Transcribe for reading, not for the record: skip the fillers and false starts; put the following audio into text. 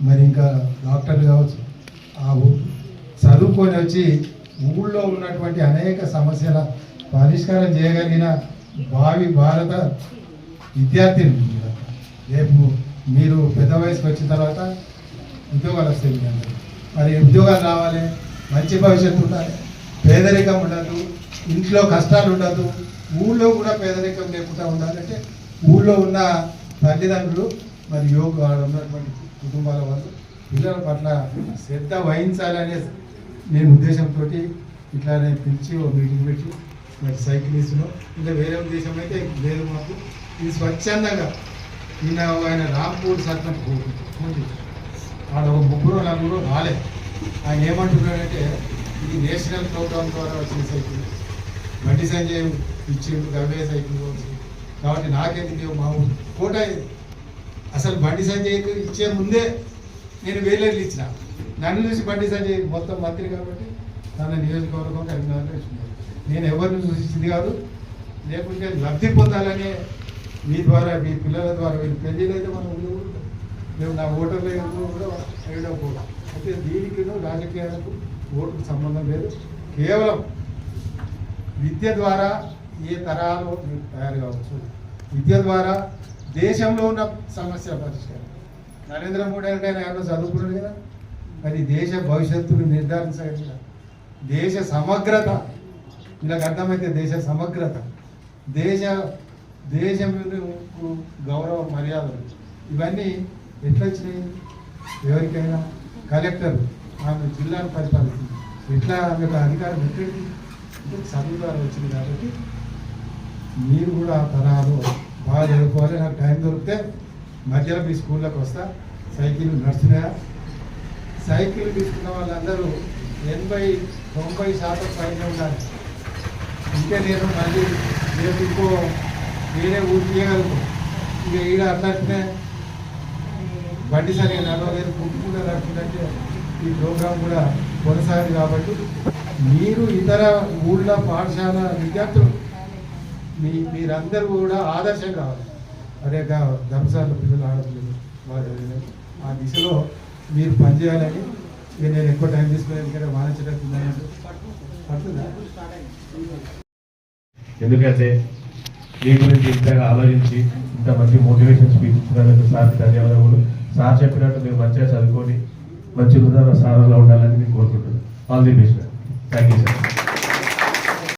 మరి ఇంకా డాక్టర్లు కావచ్చు, ఆ చదువుకొని వచ్చి ఊళ్ళో ఉన్నటువంటి అనేక సమస్యల పరిష్కారం చేయగలిగిన భావి భారత విద్యార్థిని. రేపు మీరు పెద్ద వయసుకు వచ్చిన తర్వాత ఉద్యోగాలు వస్తాయి మీ అందరూ. మరి ఉద్యోగాలు రావాలి, మంచి భవిష్యత్తు ఉండాలి, పేదరికం ఉండదు, ఇంట్లో కష్టాలు ఉండదు, ఊళ్ళో కూడా పేదరికం లేకుండా ఉండాలంటే ఊళ్ళో ఉన్న తల్లిదండ్రులు మరి ఉన్నటువంటి కుటుంబాల వాళ్ళు పిల్లల పట్ల శ్రద్ధ వహించాలనే నేను ఉద్దేశంతో ఇట్లానే పిలిచి ఓ మీటింగ్ పెట్టి మరి సైకిల్ ఇస్తున్నాం. ఇంకా వేరే ఉద్దేశం అయితే లేదు మాకు. ఇది స్వచ్ఛందంగా ఆయన రాంపూర్ సర్పంచ్ పోతుంది వాడు ఒక 3-4 రాలే. ఆయన ఏమంటున్నాడంటే ఇది నేషనల్ ప్రోగ్రామ్ ద్వారా వచ్చిన సైకిల్, బండి సంజయ్ ఇచ్చిండు గవే సైకిల్ కాబట్టి నాకెందుకు మా కోట. అసలు బండి సంజయ్కి ఇచ్చే ముందే నేను వేలేళ్ళు ఇచ్చిన, నన్ను చూసి బండి సంజయ్ మొత్తం మంత్రి కాబట్టి తన నియోజకవర్గం కరీంనగర్లో ఇచ్చినారు. నేను ఎవరిని చూసింది కాదు, లేకుంటే లబ్ధి పొందాలనే మీ ద్వారా మీ పిల్లల ద్వారా వీళ్ళు పెళ్ళిళ్ళు అయితే మనం మేము నా ఓటర్లు కూడా వేయకపోవడం. అయితే దీనికి రాజకీయాలకు ఓటుకు సంబంధం లేదు. కేవలం విద్య ద్వారా ఏ తరాలు తయారు కావచ్చు, విద్య ద్వారా దేశంలో ఉన్న సమస్య పరిష్కారం. నరేంద్ర మోడీ అంటే ఆయన చదువుకున్నాడు కదా, మరి దేశ భవిష్యత్తును నిర్ధారించగలిగిన దేశ సమగ్రత, వీళ్ళకి అర్థమైతే దేశ సమగ్రత, దేశం గౌరవ మర్యాదలు ఇవన్నీ ఎట్లా వచ్చినాయి? ఎవరికైనా కలెక్టర్ ఆమె జిల్లాను పరిపాలిస్తుంది, ఎట్లా ఆమెకు అధికారం ఎక్కడికి చదువు ద్వారా వచ్చింది. కాబట్టి మీరు కూడా ఆ తరాలు బాగా చదువుకోవాలి. నాకు టైం దొరికితే మధ్యలో మీ స్కూళ్ళకి వస్తా. సైకిల్ నడుస్తున్నాయా? సైకిల్ తీసుకున్న వాళ్ళందరూ 80-90% పైన ఉండాలి. ఇంకే నేను మళ్ళీ రేపు ఇంకో వేరే ఊరు తీయగలను. ఇక ఈడ అట్లనే బండి సరిగా నడవలేదు, గుంపు కూడా నడుపుతుందంటే ఈ ప్రోగ్రాం కూడా కొనసాగింది. కాబట్టి మీరు ఇతర ఊళ్ళ పాఠశాల విద్యార్థులు మీరందరూ కూడా ఆదర్శం కావాలి. అదే ధర్మశాల పిల్లలు ఆడపిల్లలు వాళ్ళు ఆ దిశలో మీరు పనిచేయాలని నేను ఎక్కువ టైం తీసుకునేది ఎందుకంటే మానించడానికి పడుతుందా? ఎందుకంటే మీ గురించి ఇంతగా ఆలోచించి ఇంత మంచి మోటివేషన్ స్పీచ్ ఇచ్చినందుకు సార్కి ధన్యవాదములు. సార్ చెప్పినట్టు మీరు మంచిగా చదువుకొని మంచి ఉదాహరణ సార్గా ఉండాలని నేను కోరుకుంటున్నాను. All the best. Thank you sir.